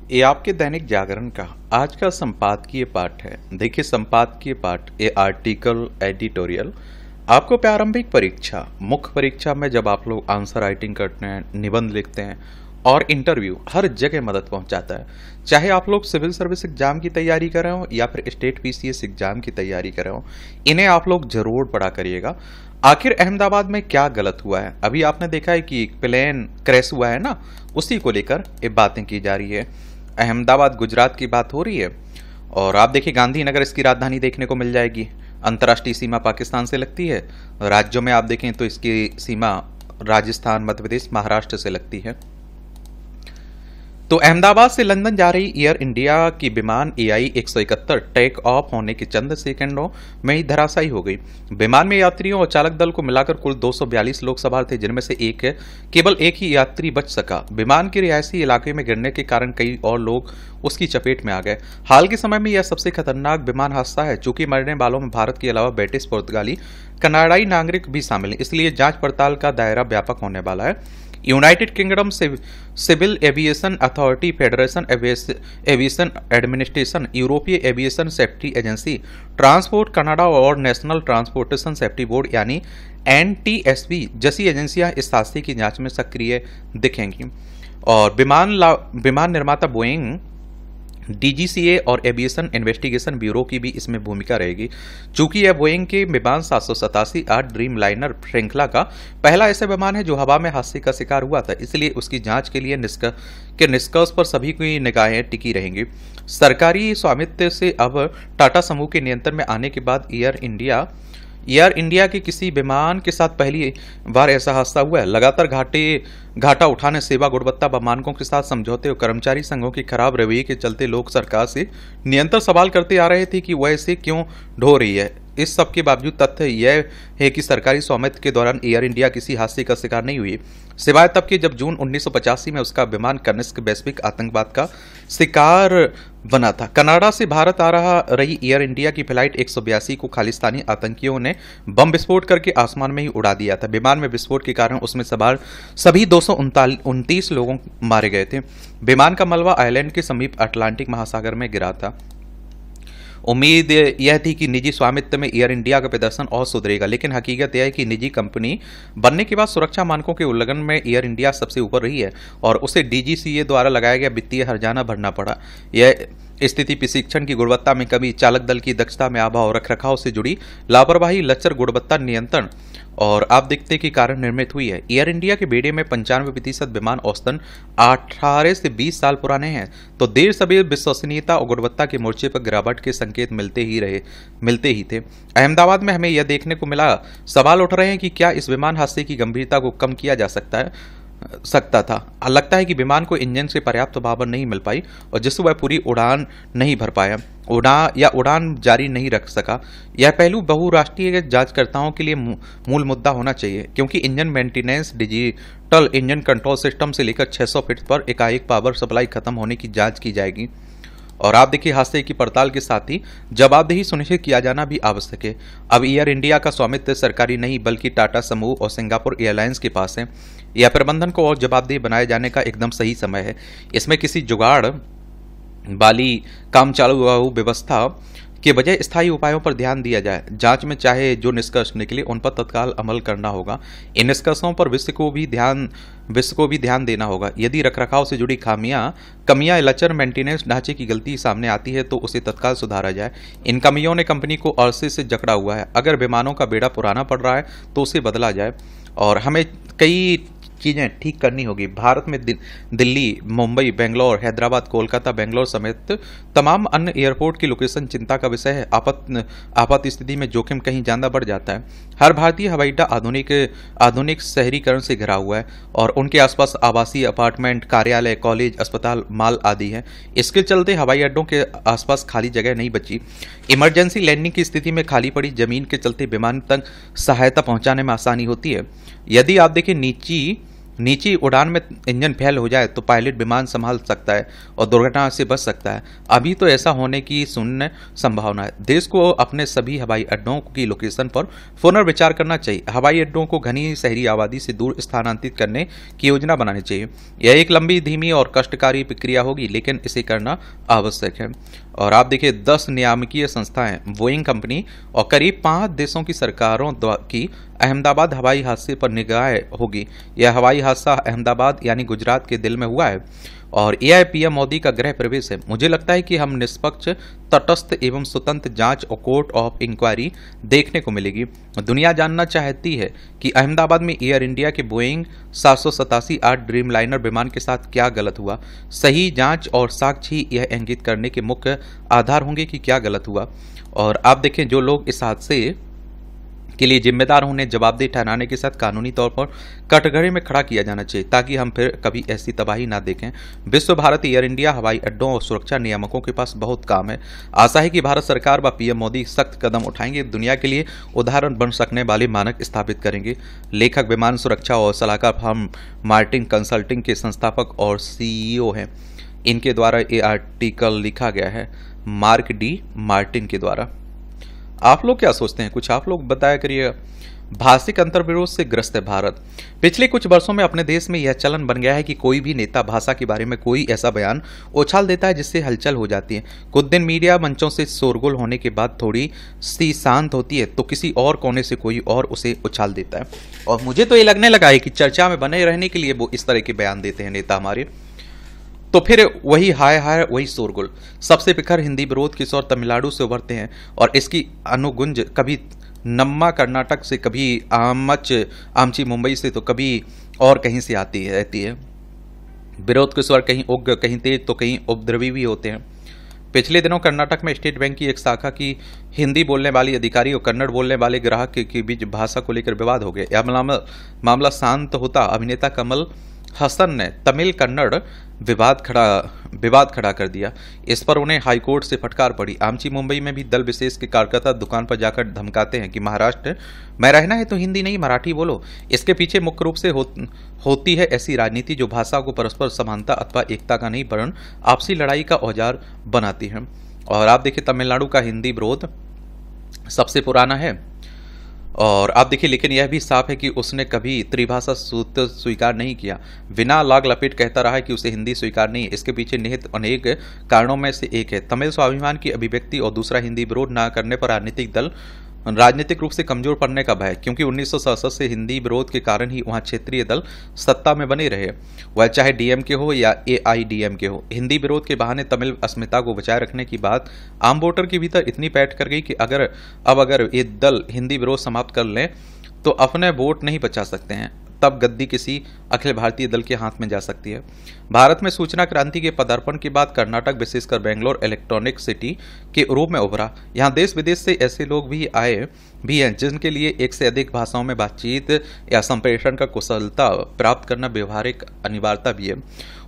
ये आपके दैनिक जागरण का आज का संपादकीय पाठ है। देखिए, संपादकीय पाठ ये आर्टिकल एडिटोरियल आपको प्रारंभिक परीक्षा, मुख्य परीक्षा में जब आप लोग आंसर राइटिंग करते हैं, निबंध लिखते हैं और इंटरव्यू, हर जगह मदद पहुंचाता है। चाहे आप लोग सिविल सर्विस एग्जाम की तैयारी कर रहे हो या फिर स्टेट पीसीएस एग्जाम की तैयारी कर रहे हो, इन्हें आप लोग जरूर पढ़ा करिएगा। आखिर अहमदाबाद में क्या गलत हुआ है? अभी आपने देखा है कि एक प्लेन क्रैश हुआ है ना, उसी को लेकर ये बातें की जा रही है। अहमदाबाद गुजरात की बात हो रही है और आप देखिए गांधीनगर इसकी राजधानी देखने को मिल जाएगी। अंतर्राष्ट्रीय सीमा पाकिस्तान से लगती है। राज्यों में आप देखें तो इसकी सीमा राजस्थान, मध्य प्रदेश, महाराष्ट्र से लगती है। तो अहमदाबाद से लंदन जा रही एयर इंडिया की विमान AI 171 टेक ऑफ होने के चंद सेकंडों में ही धराशायी हो गई। विमान में यात्रियों और चालक दल को मिलाकर कुल 242 लोग सवार थे, जिनमें से केवल एक ही यात्री बच सका। विमान के रिहायशी इलाके में गिरने के कारण कई और लोग उसकी चपेट में आ गए। हाल के समय में यह सबसे खतरनाक विमान हादसा है। चूंकि मरने वालों में भारत के अलावा ब्रिटिश, पुर्तगाली, कनाडाई नागरिक भी शामिल हैं, इसलिए जांच पड़ताल का दायरा व्यापक होने वाला है। United Kingdom civil aviation authority, federation aviation administration, यूरोपीय aviation safety agency, transport Canada और नेशनल ट्रांसपोर्टेशन सेफ्टी बोर्ड यानी NTSB जैसी एजेंसियां इस हादसे की जांच में सक्रिय दिखेंगी। और विमान निर्माता बोइंग, DGCA और एविएशन इन्वेस्टिगेशन ब्यूरो की भी इसमें भूमिका रहेगी। चूंकि यह बोइंग के विमान 787-8 ड्रीम लाइनर श्रृंखला का पहला ऐसा विमान है जो हवा में हादसे का शिकार हुआ था, इसलिए उसकी जांच के लिए निष्कर्ष पर सभी की निगाहें टिकी रहेंगी। सरकारी स्वामित्व से अब टाटा समूह के नियंत्रण में आने के बाद एयर इंडिया के किसी विमान के साथ पहली बार ऐसा हादसा हुआ है। लगातार घाटा उठाने, सेवा गुणवत्ता व मानकों के साथ समझौते और कर्मचारी संघों की खराब रवैये के चलते लोग सरकार से निरंतर सवाल करते आ रहे थे कि वह इसे क्यों ढो रही है। इस सब के बावजूद तथ्य यह है कि सरकारी स्वामित्व के दौरान एयर इंडिया किसी हादसे का शिकार नहीं हुई, सिवाय तब के जब जून 1985 में उसका विमान कनिष्क वैश्विक आतंकवाद का शिकार बना था। कनाडा से भारत आ रही एयर इंडिया की फ्लाइट 182 को खालिस्तानी आतंकियों ने बम विस्फोट करके आसमान में ही उड़ा दिया था। विमान में विस्फोट के कारण उसमें सवार सभी 229 लोग मारे गए थे। विमान का मलबा आइलैंड के समीप अटलांटिक महासागर में गिरा था। उम्मीद यह थी कि निजी स्वामित्व में एयर इंडिया का प्रदर्शन और सुधरेगा, लेकिन हकीकत यह है कि निजी कंपनी बनने के बाद सुरक्षा मानकों के उल्लंघन में एयर इंडिया सबसे ऊपर रही है और उसे DGCA द्वारा लगाया गया वित्तीय हर्जाना भरना पड़ा। यह स्थिति प्रशिक्षण की गुणवत्ता में कमी, चालक दल की दक्षता में अभाव, रखरखाव से जुड़ी लापरवाही, लचर गुणवत्ता नियंत्रण और आपदिकते के कारण निर्मित हुई है। एयर इंडिया के बेड़े में 95% विमान औसतन 18 से 20 साल पुराने हैं, तो देर सबेर विश्वसनीयता और गुणवत्ता के मोर्चे पर गिरावट के संकेत मिलते ही थे। अहमदाबाद में हमें यह देखने को मिला। सवाल उठ रहे हैं कि क्या इस विमान हादसे की गंभीरता को कम किया जा सकता था। लगता है कि विमान को इंजन से पर्याप्त पावर नहीं मिल पाई और जिससे वह पूरी उड़ान नहीं भर पाया, उड़ान जारी नहीं रख सका। यह पहलू बहुराष्ट्रीय जांचकर्ताओं के लिए मूल मुद्दा होना चाहिए, क्योंकि engine maintenance, digital engine control system से लेकर 600 फीट पर एकाएक पावर सप्लाई खत्म होने की जांच की जाएगी। और आप देखिए, हादसे की पड़ताल के साथ ही जवाबदेही सुनिश्चित किया जाना भी आवश्यक है। अब एयर इंडिया का स्वामित्व सरकारी नहीं बल्कि टाटा समूह और सिंगापुर एयरलाइंस के पास है। यह प्रबंधन को और जवाबदेह बनाए जाने का एकदम सही समय है। इसमें किसी जुगाड़ वाली काम चालू व्यवस्था के बजाय स्थायी उपायों पर ध्यान दिया जाए। जांच में चाहे जो निष्कर्ष निकले उन पर तत्काल अमल करना होगा। इन निष्कर्षों पर विश्व को भी ध्यान देना होगा। यदि रखरखाव से जुड़ी कमियां, लचर मेंटेनेंस ढांचे की गलती सामने आती है तो उसे तत्काल सुधारा जाए। इन कमियों ने कंपनी को अरसे से जकड़ा हुआ है। अगर विमानों का बेड़ा पुराना पड़ रहा है तो उसे बदला जाए और हमें कई चीजें ठीक करनी होगी। भारत में दिल्ली, मुंबई, बेंगलोर, हैदराबाद, कोलकाता, बेंगलोर समेत तमाम अन्य एयरपोर्ट की लोकेशन चिंता का विषय है। आपात स्थिति में जोखिम कहीं ज्यादा बढ़ जाता है। हर भारतीय हवाई अड्डा आधुनिक शहरीकरण से घिरा हुआ है और उनके आसपास आवासीय, अपार्टमेंट, कार्यालय, कॉलेज, अस्पताल, माल आदि है। इसके चलते हवाई अड्डों के आसपास खाली जगह नहीं बची। इमरजेंसी लैंडिंग की स्थिति में खाली पड़ी जमीन के चलते विमान तक सहायता पहुंचाने में आसानी होती है। यदि आप देखें नीची उड़ान में इंजन फेल हो जाए तो पायलट विमान संभाल सकता है और दुर्घटना से बच सकता है। अभी तो ऐसा होने की शून्य संभावना है। देश को अपने सभी हवाई अड्डों की लोकेशन पर पुनर्विचार करना चाहिए। हवाई अड्डों को घनी शहरी आबादी से दूर स्थानांतरित करने की योजना बनानी चाहिए। यह एक लंबी, धीमी और कष्टकारी प्रक्रिया होगी, लेकिन इसे करना आवश्यक है। और आप देखिए 10 नियामकीय संस्थाएं, बोइंग कंपनी और करीब 5 देशों की सरकारों की अहमदाबाद हवाई हादसे पर निगाह होगी। यह हवाई हादसा अहमदाबाद यानी गुजरात के दिल में हुआ है और एआई पीएम मोदी का गृह प्रवेश है। मुझे लगता है कि हम निष्पक्ष, तटस्थ एवं स्वतंत्र जांच और कोर्ट ऑफ इंक्वायरी देखने को मिलेगी। दुनिया जानना चाहती है कि अहमदाबाद में एयर इंडिया के बोइंग 787-8 ड्रीमलाइनर विमान के साथ क्या गलत हुआ। सही जांच और साक्ष्य यह इंगित करने के मुख्य आधार होंगे कि क्या गलत हुआ। और आप देखें, जो लोग इस हादसे के लिए जिम्मेदार उन्हें जवाबदेह ठहराने के साथ कानूनी तौर पर कटघरे में खड़ा किया जाना चाहिए, ताकि हम फिर कभी ऐसी तबाही ना देखें। विश्व भारत, एयर इंडिया, हवाई अड्डों और सुरक्षा नियामकों के पास बहुत काम है। आशा है कि भारत सरकार व पीएम मोदी सख्त कदम उठाएंगे, दुनिया के लिए उदाहरण बन सकने वाले मानक स्थापित करेंगे। लेखक, विमान सुरक्षा और सलाहकार फर्म मार्टिन कंसल्टिंग के संस्थापक और सीईओ हैं। इनके द्वारा ये आर्टिकल लिखा गया है, मार्क डी मार्टिन के द्वारा। आप लोग क्या सोचते हैं? कुछ आप लोग बताया करिए। भाषिक अंतर्विरोध से ग्रस्त है भारत। पिछले कुछ वर्षों में अपने देश में यह चलन बन गया है कि कोई भी नेता भाषा के बारे में कोई ऐसा बयान उछाल देता है जिससे हलचल हो जाती है। कुछ दिन मीडिया मंचों से शोरगुल होने के बाद थोड़ी सी शांत होती है तो किसी और कोने से कोई और उसे उछाल देता है। और मुझे तो ये लगने लगा है कि चर्चा में बने रहने के लिए वो इस तरह के बयान देते हैं नेता हमारे। तो फिर वही हाय हाय, वही शोरगुल। सबसे प्रखर हिंदी विरोध के स्वर तमिलनाडु से उभरते हैं और इसकी अनुगुंज कभी नम्मा कर्नाटक से, कभी आमची मुंबई से, तो कभी और कहीं से आती रहती है। विरोध के स्वर कहीं उग्र, कहीं तेज, तो कहीं उपद्रवी भी होते हैं। पिछले दिनों कर्नाटक में स्टेट बैंक की एक शाखा की हिंदी बोलने वाली अधिकारी और कन्नड़ बोलने वाले ग्राहक के बीच भाषा को लेकर विवाद हो गया। यह मामला शांत होता अभिनेता कमल हसन ने तमिल कन्नड़ विवाद खड़ा कर दिया। इस पर उन्हें हाईकोर्ट से फटकार पड़ी। आमची मुंबई में भी दल विशेष के कार्यकर्ता दुकान पर जाकर धमकाते हैं कि महाराष्ट्र में रहना है तो हिंदी नहीं मराठी बोलो। इसके पीछे मुख्य रूप से होती है ऐसी राजनीति जो भाषा को परस्पर समानता अथवा एकता का नहीं वरन आपसी लड़ाई का औजार बनाती है। और आप देखिए तमिलनाडु का हिंदी विरोध सबसे पुराना है। और आप देखिए, लेकिन यह भी साफ है कि उसने कभी त्रिभाषा सूत्र स्वीकार नहीं किया। बिना लाग लपेट कहता रहा है कि उसे हिंदी स्वीकार नहीं है। इसके पीछे निहित अनेक कारणों में से एक है तमिल स्वाभिमान की अभिव्यक्ति और दूसरा हिंदी विरोध न करने पर राजनीतिक रूप से कमजोर पड़ने का भय, क्योंकि 1967 से हिंदी विरोध के कारण ही वहां क्षेत्रीय दल सत्ता में बने रहे, वह चाहे डीएमके हो या एआईडीएमके हो। हिंदी विरोध के बहाने तमिल अस्मिता को बचाए रखने की बात आम वोटर के भीतर इतनी पैठ कर गई कि अगर ये दल हिंदी विरोध समाप्त कर लें तो अपने वोट नहीं बचा सकते हैं। तब गद्दी किसी अखिल भारतीय दल के हाथ में जा सकती है। भारत में सूचना क्रांति के पदार्पण के बाद कर्नाटक, विशेषकर बेंगलोर, इलेक्ट्रॉनिक सिटी के रूप में उभरा। यहाँ देश विदेश से ऐसे लोग भी हैं जिनके लिए एक से अधिक भाषाओं में बातचीत या संप्रेषण का कुशलता प्राप्त करना व्यवहारिक अनिवार्यता भी है।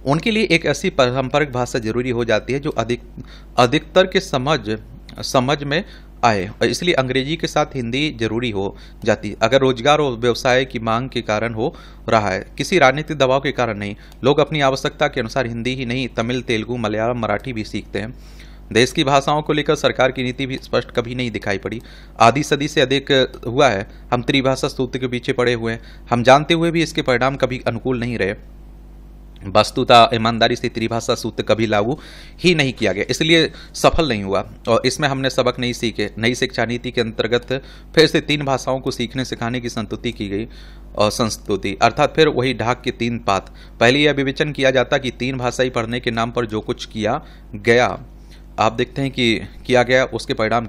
उनके लिए एक ऐसी पारंपरिक भाषा जरूरी हो जाती है जो अधिकतर के समझ में आए, और इसलिए अंग्रेजी के साथ हिंदी जरूरी हो जाती है। अगर रोजगार और व्यवसाय की मांग के कारण हो रहा है, किसी राजनीतिक दबाव के कारण नहीं। लोग अपनी आवश्यकता के अनुसार हिंदी ही नहीं, तमिल, तेलुगु, मलयालम, मराठी भी सीखते हैं। देश की भाषाओं को लेकर सरकार की नीति भी स्पष्ट कभी नहीं दिखाई पड़ी। आधी सदी से अधिक हुआ है हम त्रिभाषा सूत्र के पीछे पड़े हुए हैं। हम जानते हुए भी इसके परिणाम कभी अनुकूल नहीं रहे। वस्तुतः ईमानदारी से त्रिभाषा सूत्र कभी लागू ही नहीं किया गया, इसलिए सफल नहीं हुआ और इसमें हमने सबक नहीं सीखे। नई शिक्षा नीति के अंतर्गत फिर से 3 भाषाओं को सीखने सिखाने की संस्तुति की गई और संस्तुति अर्थात फिर वही ढाक के 3 पात। पहले यह विवेचन किया जाता कि 3 भाषाई पढ़ने के नाम पर जो कुछ किया गया, आप देखते हैं कि किया गया, उसके परिणाम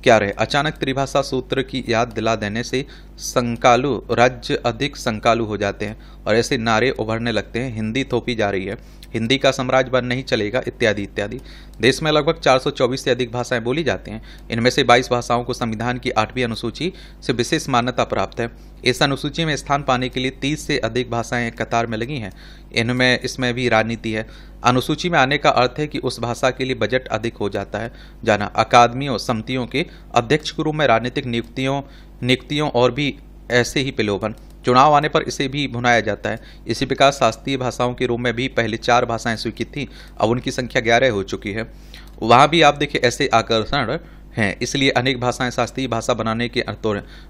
क्या रहे। अचानक त्रिभाषा सूत्र की याद दिला देने से संकालु राज्य अधिक संकालु हो जाते हैं और ऐसे नारे उभरने लगते हैं, हिंदी थोपी जा रही है, हिंदी का साम्राज्य बन नहीं चलेगा, इत्यादि इत्यादि। देश में लगभग 424 से अधिक भाषाएं बोली जाती हैं। इनमें से 22 भाषाओं को संविधान की 8वीं अनुसूची से विशेष मान्यता प्राप्त है। इस अनुसूची में स्थान पाने के लिए 30 से अधिक भाषाएं कतार में लगी हैं। इसमें भी राजनीति है। अनुसूची में आने का अर्थ है कि उस भाषा के लिए बजट अधिक हो जाता है जाना। अकादमियों, समितियों के अध्यक्ष के रूप में राजनीतिक नियुक्तियों और भी ऐसे ही प्रलोभन। चुनाव आने पर इसे भी भुनाया जाता है। इसी प्रकार शास्त्रीय भाषाओं के रूप में भी पहले 4 भाषाएं स्वीकृत थी, अब उनकी संख्या 11 हो चुकी है। वहां भी आप देखिए ऐसे आकर्षण हैं, इसलिए अनेक भाषाएं शास्त्रीय भाषा बनाने के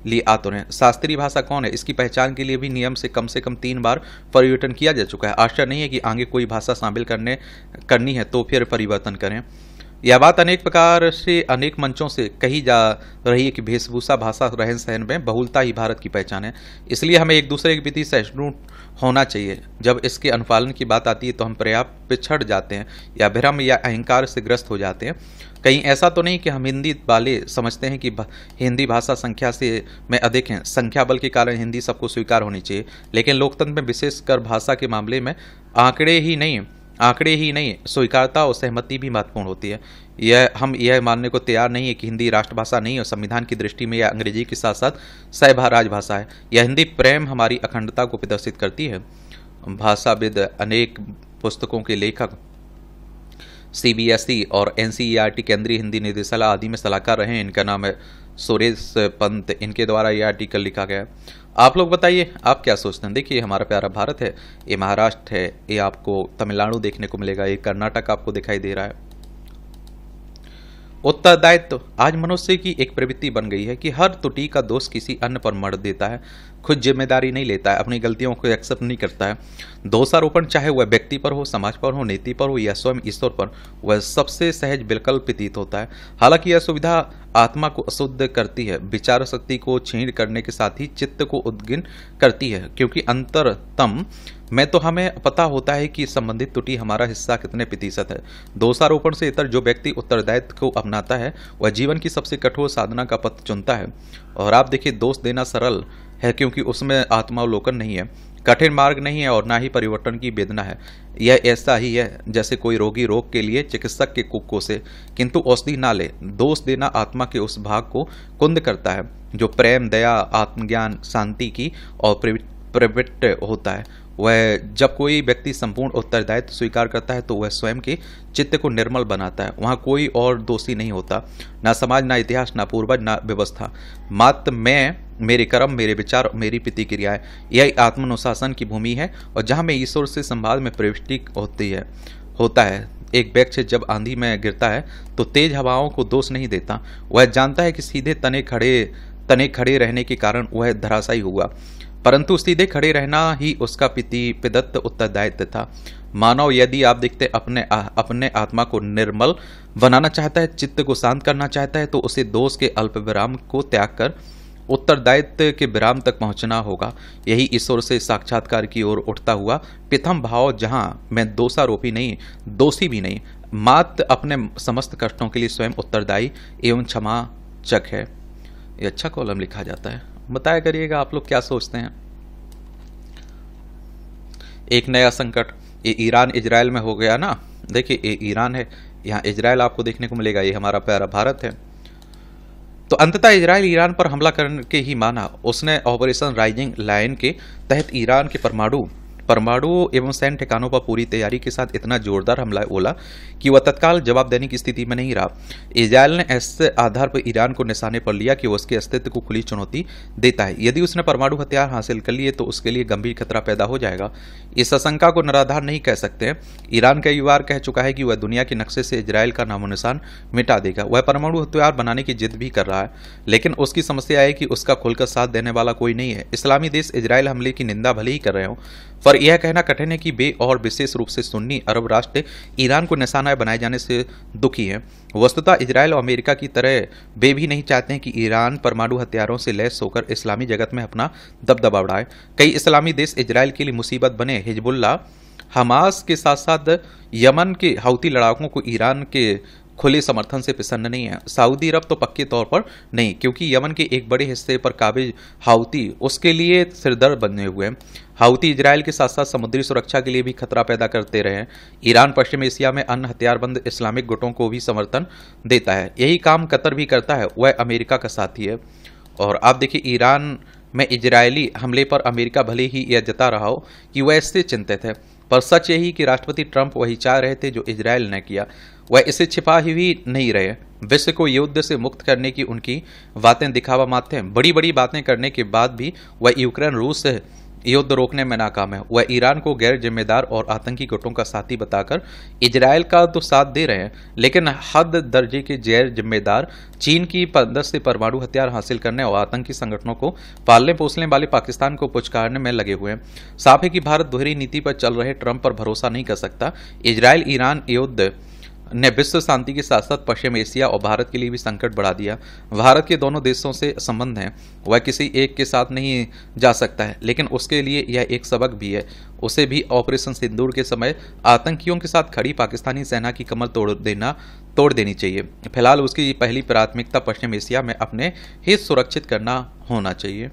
लिए आतुर हैं। शास्त्रीय भाषा कौन है, इसकी पहचान के लिए भी नियम से कम 3 बार परिवर्तन किया जा चुका है। आश्चर्य नहीं है कि आगे कोई भाषा शामिल करनी है तो फिर परिवर्तन करें। यह बात अनेक प्रकार से अनेक मंचों से कही जा रही है कि वेशभूषा, भाषा, रहन सहन में बहुलता ही भारत की पहचान है। इसलिए हमें एक दूसरे के प्रति सहिष्णु होना चाहिए। जब इसके अनुपालन की बात आती है तो हम पर्याप्त पिछड़ जाते हैं या भ्रम या अहंकार से ग्रस्त हो जाते हैं। कहीं ऐसा तो नहीं कि हम हिंदी वाले समझते हैं कि हिंदी भाषा संख्या में अधिक है, संख्या बल के कारण हिंदी सबको स्वीकार होनी चाहिए। लेकिन लोकतंत्र में विशेषकर भाषा के मामले में आंकड़े ही नहीं स्वीकारता और सहमति भी महत्वपूर्ण होती है। हम यह मानने को तैयार नहीं है कि हिंदी राष्ट्रभाषा नहीं और संविधान की दृष्टि में यह अंग्रेजी के साथ साथ राजभाषा है। यह हिंदी प्रेम हमारी अखंडता को प्रदर्शित करती है। भाषाविद, अनेक पुस्तकों के लेखक, CBSE और NCERT केंद्रीय हिंदी निदेशालय आदि में सलाहकार रहे हैं। इनका नाम है सुरेश पंत, इनके द्वारा यह आर्टिकल लिखा गया है। आप लोग बताइए आप क्या सोचते हैं। देखिए हमारा प्यारा भारत है, ये महाराष्ट्र है, ये आपको तमिलनाडु देखने को मिलेगा, ये कर्नाटक आपको दिखाई दे रहा है। उत्तरदायित्व आज मनुष्य की एक प्रवृत्ति बन गई है कि हर त्रुटि का दोष किसी अन्य पर मढ़ देता है, खुद जिम्मेदारी नहीं लेता है, अपनी गलतियों को एक्सेप्ट नहीं करता है। दोषारोपण चाहे वह व्यक्ति पर हो, समाज पर हो, नीति पर हो या स्वयं ईश्वर पर, वह सबसे सहज विकल्प प्रतीत होता है। हालांकि यह सुविधा आत्मा को अशुद्ध करती है, विचार शक्ति को छीण करने के साथ ही चित्त को उद्गिन करती है, क्योंकि अंतरतम में तो हमें पता होता है कि संबंधित त्रुटि हमारा हिस्सा कितने प्रतिशत है। दोषारोपण से इतर जो व्यक्ति उत्तरदायित्व को अपनाता है वह जीवन की सबसे कठोर साधना का पथ चुनता है। और आप देखिए दोष देना सरल है क्योंकि उसमें आत्मावलोकन नहीं है, कठिन मार्ग नहीं है और ना ही परिवर्तन की वेदना है। यह ऐसा ही है जैसे कोई रोगी रोग के लिए चिकित्सक के कुक्को से किंतु औषधि ना ले। दोष देना आत्मा के उस भाग को कुंद करता है जो प्रेम, दया, आत्मज्ञान, शांति की और प्रवृत्त होता है। वह जब कोई व्यक्ति संपूर्ण उत्तरदायित्व स्वीकार करता है तो वह स्वयं के चित्त को निर्मल बनाता है। वहां कोई और दोषी नहीं होता, ना समाज, ना इतिहास, ना पूर्वज, ना व्यवस्था, मात्र मैं, मेरे कर्म, मेरे विचार, मेरी प्रतिक्रियाएं। यही आत्मानुशासन की भूमि है और जहां में ईश्वर से संवाद में प्रविष्टि होता है। एक वृक्ष जब आंधी में गिरता है तो तेज हवाओं को दोष नहीं देता, वह जानता है कि सीधे तने खड़े रहने के कारण वह धराशायी हुआ, परंतु सीधे खड़े रहना ही उसका प्रदत्त उत्तरदायित्व था। मानव यदि आप देखते अपने आत्मा को निर्मल बनाना चाहता है, चित्त को शांत करना चाहता है, तो उसे दोष के अल्प विराम को त्याग कर उत्तरदायित्व के विराम तक पहुंचना होगा। यही ईश्वर से साक्षात्कार की ओर उठता हुआ प्रथम भाव, जहां मैं दोषारोपी नहीं, दोषी भी नहीं, मात्र अपने समस्त कष्टों के लिए स्वयं उत्तरदायी एवं क्षमाचक है। ये अच्छा कॉलम लिखा जाता है। बताया करिएगा आप लोग क्या सोचते हैं। एक नया संकट ये ईरान इजराइल में हो गया ना। देखिए ये ईरान है, यहाँ इजराइल आपको देखने को मिलेगा, ये हमारा प्यारा भारत है। तो अंततः इजराइल ईरान पर हमला करके ही माना। उसने ऑपरेशन राइजिंग लायन के तहत ईरान के परमाणु एवं सैन्य ठिकानों पर पूरी तैयारी के साथ इतना जोरदार हमला बोला कि वह तत्काल जवाब देने की स्थिति में नहीं रहा। इजराइल ने ऐसे आधार पर ईरान को निशाने पर लिया कि वह उसके अस्तित्व को खुली चुनौती देता है। यदि उसने परमाणु हथियार हासिल कर लिए तो उसके लिए गंभीर खतरा पैदा हो जाएगा। इस आशंका को निराधार नहीं कह सकते। ईरान कई बार कह चुका है कि वह दुनिया के नक्शे से इजराइल का नामो निशान मिटा देगा। वह परमाणु हथियार बनाने की जिद भी कर रहा है, लेकिन उसकी समस्या है कि उसका खुलकर साथ देने वाला कोई नहीं है। इस्लामी देश इजराइल हमले की निंदा भले ही कर रहे हो, पर यह कहना कठिन है कि वे और विशेष रूप से सुन्नी अरब राष्ट्र ईरान को निशाना बनाए जाने से दुखी है। वस्तुतः इजराइल और अमेरिका की तरह वे भी नहीं चाहते हैं कि ईरान परमाणु हथियारों से लैस होकर इस्लामी जगत में अपना दबदबा बढ़ाए। कई इस्लामी देश इजराइल के लिए मुसीबत बने। हिजबुल्लाह, हमास के साथ साथ यमन के हौती लड़ाकों को ईरान के खुले समर्थन से प्रसन्न नहीं है। सऊदी अरब तो पक्के तौर पर नहीं, क्योंकि यमन के एक बड़े हिस्से पर काबिज हौती उसके लिए सिरदर्द बने हुए हैं। हौती इजराइल के साथ साथ समुद्री सुरक्षा के लिए भी खतरा पैदा करते रहे हैं। ईरान पश्चिम एशिया में अन्य हथियारबंद इस्लामिक गुटों को भी समर्थन देता है। यही काम कतर भी करता है, वह अमेरिका का साथी है। और आप देखिए ईरान में इजरायली हमले पर अमेरिका भले ही यह जता रहा हो कि वह इससे चिंतित है, पर सच यही कि राष्ट्रपति ट्रंप वही चाह रहे थे जो इजरायल ने किया। वह इसे छिपा ही नहीं रहे। विश्व को युद्ध से मुक्त करने की उनकी बातें दिखावा मात्र हैं। बड़ी बड़ी बातें करने के बाद भी वह यूक्रेन रूस से युद्ध रोकने में नाकाम है। वह ईरान को गैर जिम्मेदार और आतंकी गुटों का साथी बताकर इजरायल का तो साथ दे रहे हैं, लेकिन हद दर्जे के गैर जिम्मेदार चीन की मदद से परमाणु हथियार हासिल करने और आतंकी संगठनों को पालने पोसने वाले पाकिस्तान को पुचकारने में लगे हुए हैं। साफ है कि भारत दोहरी नीति पर चल रहे ट्रंप पर भरोसा नहीं कर सकता। इजरायल ईरान युद्ध ने विश्व शांति के साथ साथ पश्चिम एशिया और भारत के लिए भी संकट बढ़ा दिया। भारत के दोनों देशों से संबंध हैं, वह किसी एक के साथ नहीं जा सकता है, लेकिन उसके लिए यह एक सबक भी है। उसे भी ऑपरेशन सिंदूर के समय आतंकियों के साथ खड़ी पाकिस्तानी सेना की कमर तोड़ देनी चाहिए। फिलहाल उसकी पहली प्राथमिकता पश्चिम एशिया में अपने हित सुरक्षित करना होना चाहिए।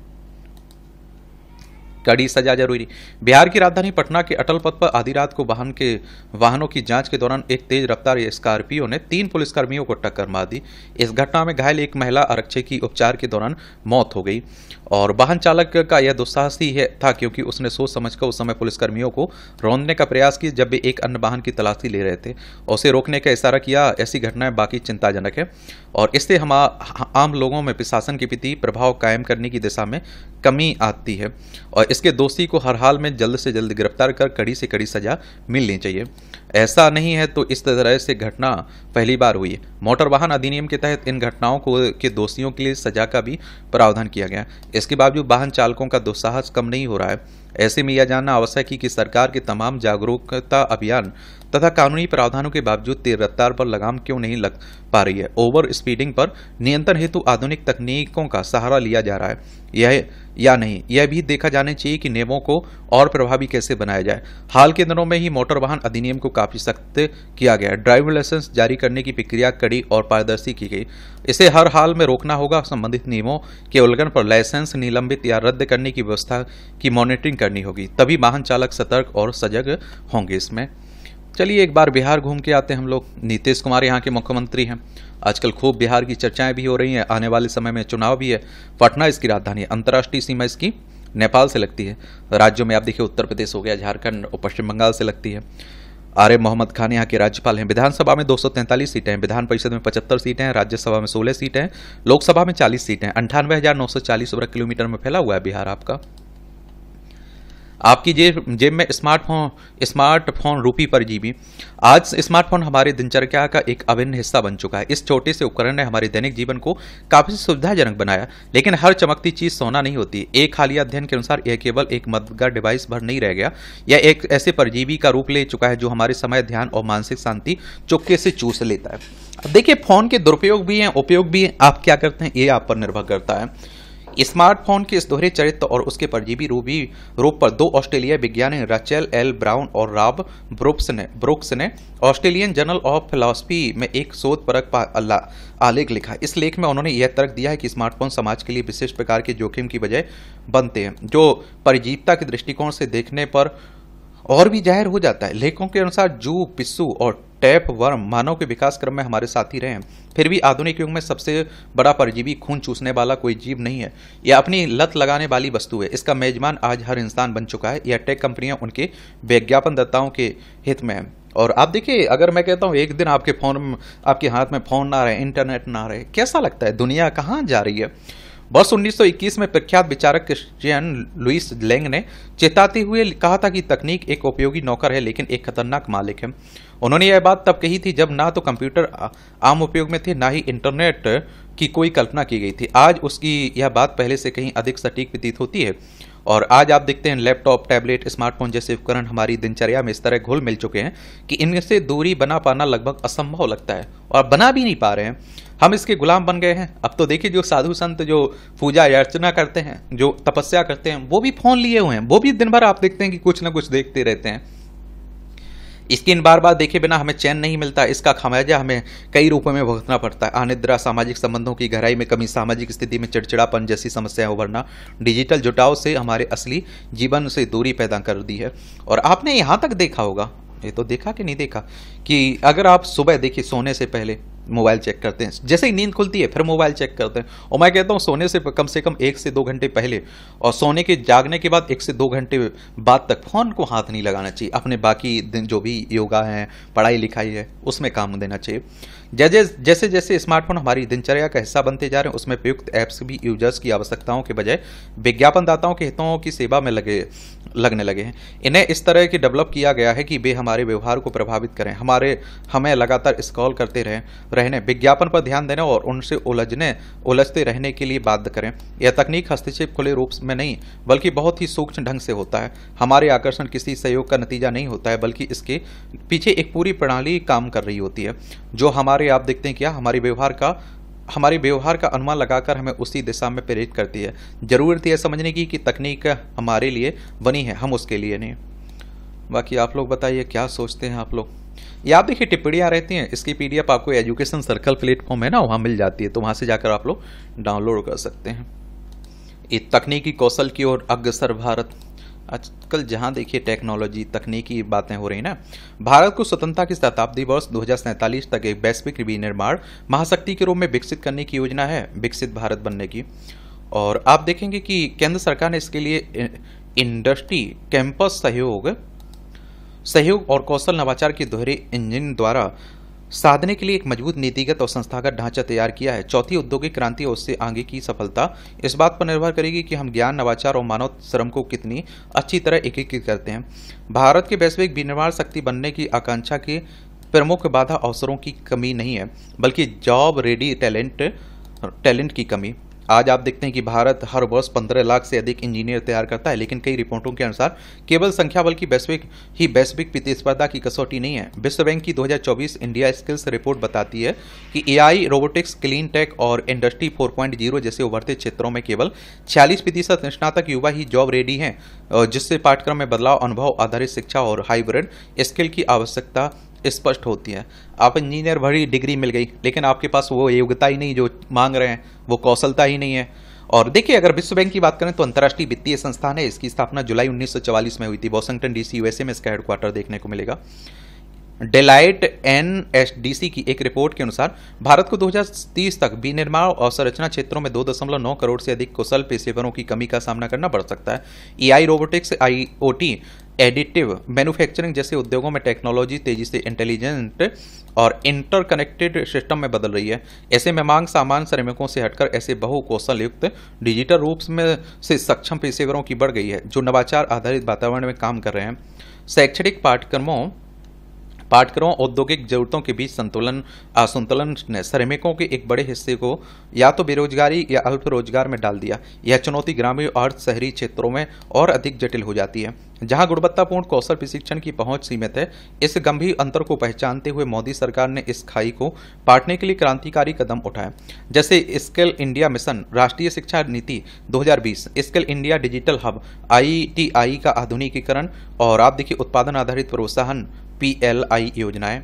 कड़ी सजा जरूरी। बिहार की राजधानी पटना के अटल पथ पर आधी रात को वाहनों की जांच के दौरान एक तेज रफ्तार स्कॉर्पियो ने 3 पुलिसकर्मियों को टक्कर मार दी। इस घटना में घायल एक महिला आरक्षक की उपचार के दौरान मौत हो गई और वाहन चालक का यह दुस्साहस ही था, क्योंकि उसने सोच समझकर उस समय पुलिसकर्मियों को रौंदने का प्रयास किया जब वे एक अन्य वाहन की तलाशी ले रहे थे और उसे रोकने का इशारा किया। ऐसी घटनाएं बाकी चिंताजनक है और इससे हम आम लोगों में प्रशासन के प्रति प्रभाव कायम करने की दिशा में कमी आती है और इसके दोषी को हर हाल में जल्द से जल्द गिरफ्तार कर कड़ी से कड़ी सजा मिलनी चाहिए। ऐसा नहीं है तो इस तरह से घटना पहली बार हुई है। मोटर वाहन अधिनियम के तहत इन घटनाओं के दोषियों के लिए सजा का भी प्रावधान किया गया। इसके बावजूद वाहन चालकों का दुस्साहस कम नहीं हो रहा है। ऐसे में यह जानना आवश्यक है कि सरकार के तमाम जागरूकता अभियान तथा कानूनी प्रावधानों के बावजूद तेज रफ्तार पर लगाम क्यों नहीं लग पा रही है। ओवर स्पीडिंग पर नियंत्रण हेतु आधुनिक तकनीकों का सहारा लिया जा रहा है या नहीं, यह भी देखा जाना चाहिए कि नियमों को और प्रभावी कैसे बनाया जाए। हाल के दिनों में ही मोटर वाहन अधिनियम को काफी सख्त किया गया। ड्राइविंग लाइसेंस जारी करने की प्रक्रिया कड़ी और पारदर्शी की गई। इसे हर हाल में रोकना होगा। संबंधित नियमों के उल्लंघन पर लाइसेंस निलंबित या रद्द करने की व्यवस्था की मॉनिटरिंग करनी होगी, तभी वाहन चालक सतर्क और सजग होंगे। इसमें चलिए एक बार बिहार घूम के आते हैं हम लोग। नीतीश कुमार यहाँ के मुख्यमंत्री हैं। आजकल खूब बिहार की चर्चाएं भी हो रही हैं। आने वाले समय में चुनाव भी है। पटना इसकी राजधानी है। अंतर्राष्ट्रीय सीमा इसकी नेपाल से लगती है। राज्यों में आप देखिए उत्तर प्रदेश हो गया, झारखंड और पश्चिम बंगाल से लगती है। आरिफ मोहम्मद खान यहाँ के राज्यपाल हैं। विधानसभा में 243 सीटें हैं, विधान परिषद में 75 सीटें हैं, राज्यसभा में 16 सीटें हैं, लोकसभा में 40 सीटें हैं। 98,940 वर्ग किलोमीटर में फैला हुआ है बिहार आपका। आपकी जेब में स्मार्टफोन रूपी परजीवी। आज स्मार्टफोन हमारे दिनचर्या का एक अभिन्न हिस्सा बन चुका है। इस छोटे से उपकरण ने हमारे दैनिक जीवन को काफी सुविधाजनक बनाया, लेकिन हर चमकती चीज सोना नहीं होती। एक हालिया अध्ययन के अनुसार यह केवल एक मददगार डिवाइस भर नहीं रह गया, यह एक ऐसे परजीवी का रूप ले चुका है जो हमारे समय, ध्यान और मानसिक शांति चुपके से चूस लेता है। अब देखिए, फोन के दुरुपयोग भी हैं, उपयोग भी हैं। आप क्या करते हैं ये आप पर निर्भर करता है। स्मार्टफोन के इस दोहरे चरित्र और उसके परजीवी रूप पर 2 ऑस्ट्रेलियाई वैज्ञानिक रचेल एल ब्राउन और रॉब ब्रुक्स ने ऑस्ट्रेलियन जर्नल ऑफ फिलॉसफी में एक शोधपरक आलेख लिखा। इस लेख में उन्होंने यह तर्क दिया है कि स्मार्टफोन समाज के लिए विशेष प्रकार के जोखिम की वजह बनते हैं, जो परजीवता के दृष्टिकोण से देखने पर और भी जाहिर हो जाता है। लेखकों के अनुसार जू, पिस्सू और टैप वर्म मानव के विकास क्रम में हमारे साथी रहे हैं, फिर भी आधुनिक युग में सबसे बड़ा परजीवी खून चूसने वाला कोई जीव नहीं है। यह अपनी लत लगाने वाली वस्तु है। इसका मेजबान आज हर इंसान बन चुका है। यह टेक कंपनियां उनके विज्ञापनदाताओं के हित में है। और आप देखिए, अगर मैं कहता हूं एक दिन आपके हाथ में फोन ना रहे, इंटरनेट ना रहे, कैसा लगता है? दुनिया कहां जा रही है? वर्ष 1921 में प्रख्यात विचारक क्रिश्चियन लुइस लैंग ने चेताते हुए कहा था कि तकनीक एक उपयोगी नौकर है लेकिन एक खतरनाक मालिक है। उन्होंने यह बात तब कही थी जब ना तो कंप्यूटर आम उपयोग में थे, ना ही इंटरनेट की कोई कल्पना की गई थी। आज उसकी यह बात पहले से कहीं अधिक सटीक प्रतीत होती है और आज आप देखते हैं लैपटॉप, टैबलेट, स्मार्टफोन जैसे उपकरण हमारी दिनचर्या में इस तरह घुल मिल चुके हैं कि इनसे दूरी बना पाना लगभग असंभव लगता है और बना भी नहीं पा रहे हैं। हम इसके गुलाम बन गए हैं। अब तो देखिए, जो साधु संत जो पूजा अर्चना करते हैं, जो तपस्या करते हैं, वो भी फोन लिए हुए हैं। वो भी दिन भर आप देखते हैं कि कुछ ना कुछ देखते रहते हैं। स्क्रीन बार बार देखे बिना हमें चैन नहीं मिलता। इसका खामियाजा हमें कई रूपों में भुगतना पड़ता है। अनिद्रा, सामाजिक संबंधों की गहराई में कमी, सामाजिक स्थिति में चिड़चिड़ापन जैसी समस्याएं उभरना, डिजिटल जुटाव से हमारे असली जीवन से दूरी पैदा कर दी है। और आपने यहां तक देखा होगा, ये तो देखा कि नहीं देखा, कि अगर आप सुबह देखिए सोने से पहले मोबाइल चेक करते हैं, जैसे ही नींद खुलती है फिर मोबाइल चेक करते हैं। और मैं कहता हूँ सोने से कम 1 से 2 घंटे पहले और सोने के जागने के बाद 1 से 2 घंटे बाद तक फोन को हाथ नहीं लगाना चाहिए। अपने बाकी दिन जो भी योगा है, पढ़ाई लिखाई है, उसमें काम देना चाहिए। जैसे जैसे स्मार्टफोन हमारी दिनचर्या का हिस्सा बनते जा रहे हैं, उसमें प्रयुक्त ऐप्स भी यूजर्स की आवश्यकताओं के बजाय विज्ञापनदाताओं के हितों की सेवा में लगने लगे हैं। इन्हें इस तरह की डेवलप किया गया है कि वे हमारे व्यवहार को प्रभावित करें, हमें लगातार स्क्रॉल करते रहने, विज्ञापन पर ध्यान देने और उनसे उलझते रहने के लिए बाध्य करें। यह तकनीक हस्तक्षेप खुले रूप में नहीं बल्कि बहुत ही सूक्ष्म ढंग से होता है। हमारे आकर्षण किसी सहयोग का नतीजा नहीं होता है, बल्कि इसके पीछे एक पूरी प्रणाली काम कर रही होती है, जो आप देखते हैं क्या हमारे व्यवहार का अनुमान लगाकर हमें उसी दिशा में प्रेरित करती है। जरूरत यह समझने की कि तकनीक हमारे लिए बनी है, हम उसके लिए नहीं। बाकी आप लोग बताइए क्या सोचते हैं आप लोग। ये आप देखिए टिप्पणियाँ रहती हैं, इसकी पीडीएफ आपको एजुकेशन सर्कल प्लेटफॉर्म है ना, वहाँ मिल जाती है, तो वहाँ से जाकर आप लोग डाउनलोड कर सकते हैं। ये तकनीकी कौशल की ओर अग्रसर भारत। आजकल जहां देखिए टेक्नोलॉजी तकनीकी बातें हो रही ना, भारत को स्वतंत्रता की शताब्दी वर्ष 2047 तक एक वैश्विक विनिर्माण महाशक्ति के रूप में विकसित करने की योजना है, विकसित भारत बनने की। और आप देखेंगे कि केंद्र सरकार ने इसके लिए इंडस्ट्री कैंपस सहयोग और कौशल नवाचार के दोहरे इंजन द्वारा साधने के लिए एक मजबूत नीतिगत और संस्थागत ढांचा तैयार किया है। चौथी औद्योगिक क्रांति और उससे आगे की सफलता इस बात पर निर्भर करेगी कि हम ज्ञान, नवाचार और मानव श्रम को कितनी अच्छी तरह एकीकृत करते हैं। भारत के वैश्विक विनिर्माण शक्ति बनने की आकांक्षा की प्रमुख बाधा अवसरों की कमी नहीं है, बल्कि जॉब रेडी टैलेंट की कमी। आज आप देखते हैं कि भारत हर वर्ष 15 लाख से अधिक इंजीनियर तैयार करता है, लेकिन कई रिपोर्टों के अनुसार केवल संख्या बल्कि वैश्विक प्रतिस्पर्धा की कसौटी नहीं है। विश्व बैंक की 2024 इंडिया स्किल्स रिपोर्ट बताती है कि एआई, रोबोटिक्स, क्लीन टेक और इंडस्ट्री 4.0 जैसे उभरते क्षेत्रों में केवल 46% स्नातक युवा ही जॉब रेडी हैं, जिससे पाठ्यक्रम में बदलाव, अनुभव आधारित शिक्षा और हाइब्रिड स्किल की आवश्यकता स्पष्ट होती है। आप इंजीनियर भरी डिग्री मिल गई, लेकिन आपके पास वो योग्यता ही नहीं जो मांग रहे हैं, वो कौशलता ही नहीं है। और देखिए अगर विश्व बैंक की बात करें तो अंतर्राष्ट्रीय वित्तीय संस्थान है, इसकी स्थापना जुलाई 1944 में हुई थी। वॉशिंगटन डीसी यूएसए में इसका हेडक्वार्टर देखने को मिलेगा। डेलाइट एनएसडीसी की एक रिपोर्ट के अनुसार भारत को 2030 तक विनिर्माण और संरचना क्षेत्रों में 2.9 करोड़ से अधिक कुशल पेशेवरों की कमी का सामना करना पड़ सकता है। AI, robotics, IoT, additive manufacturing जैसे उद्योगों में टेक्नोलॉजी तेजी से इंटेलिजेंट और इंटरकनेक्टेड सिस्टम में बदल रही है। ऐसे में मांग सामान्य श्रमिकों से हटकर ऐसे बहुकौशल युक्त डिजिटल रूप में से सक्षम पेशेवरों की बढ़ गई है, जो नवाचार आधारित वातावरण में काम कर रहे हैं। शैक्षणिक पाठ्यक्रमों औद्योगिक जरूरतों के बीच असंतुलन ने श्रमिकों के एक बड़े हिस्से को या तो बेरोजगारी या अल्प रोजगार में डाल दिया। यह चुनौती ग्रामीण और शहरी क्षेत्रों में और अधिक जटिल हो जाती है, जहां गुणवत्तापूर्ण कौशल प्रशिक्षण की पहुंच सीमित है। इस गंभीर अंतर को पहचानते हुए मोदी सरकार ने इस खाई को पाटने के लिए क्रांतिकारी कदम उठाए, जैसे स्किल इंडिया मिशन, राष्ट्रीय शिक्षा नीति 2020, skill India digital hub, ITI का आधुनिकीकरण और आप देखिए उत्पादन आधारित प्रोत्साहन PLI योजनाएं।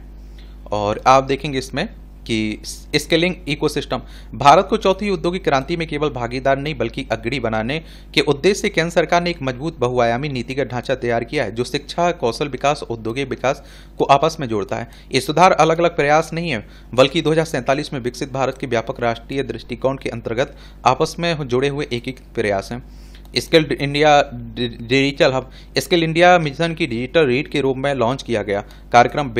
और आप देखेंगे इसमें कि स्केलिंग इकोसिस्टम, भारत को चौथी औद्योगिक क्रांति में केवल भागीदार नहीं बल्कि अग्रणी बनाने के उद्देश्य से केंद्र सरकार ने एक मजबूत बहुआयामी नीतिगत ढांचा तैयार किया है, जो शिक्षा, कौशल विकास, औद्योगिक विकास को आपस में जोड़ता है। ये सुधार अलग अलग प्रयास नहीं है, बल्कि 2047 में विकसित भारत के व्यापक राष्ट्रीय दृष्टिकोण के अंतर्गत आपस में जुड़े हुए एक प्रयास हैं। Skill India digital hub, skill India mission की डिजिटल रीड के रूप में लॉन्च किया गया कार्यक्रम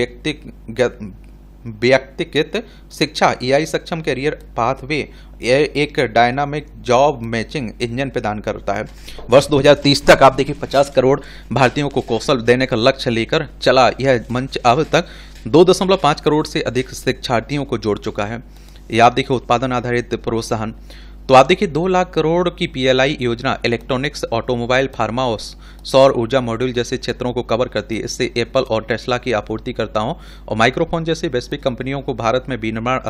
व्यक्तिगत शिक्षा, एआई सक्षम करियर पाथवे, एक डायनामिक जॉब मैचिंग इंजन प्रदान करता है। वर्ष 2030 तक आप देखिए 50 करोड़ भारतीयों को कौशल देने का लक्ष्य लेकर चला यह मंच अब तक 2.5 करोड़ से अधिक शिक्षार्थियों को जोड़ चुका है। यह आप देखिए उत्पादन आधारित प्रोत्साहन, तो आप देखिए 2 लाख करोड़ की PLI योजना इलेक्ट्रॉनिक्स, ऑटोमोबाइल, फार्मा और सौर ऊर्जा मॉड्यूल जैसे क्षेत्रों को कवर करती है। इससे एप्पल और टेस्ला की आपूर्तिकर्ताओं और माइक्रोफोन जैसे वैश्विक कंपनियों को भारत में विनिर्माण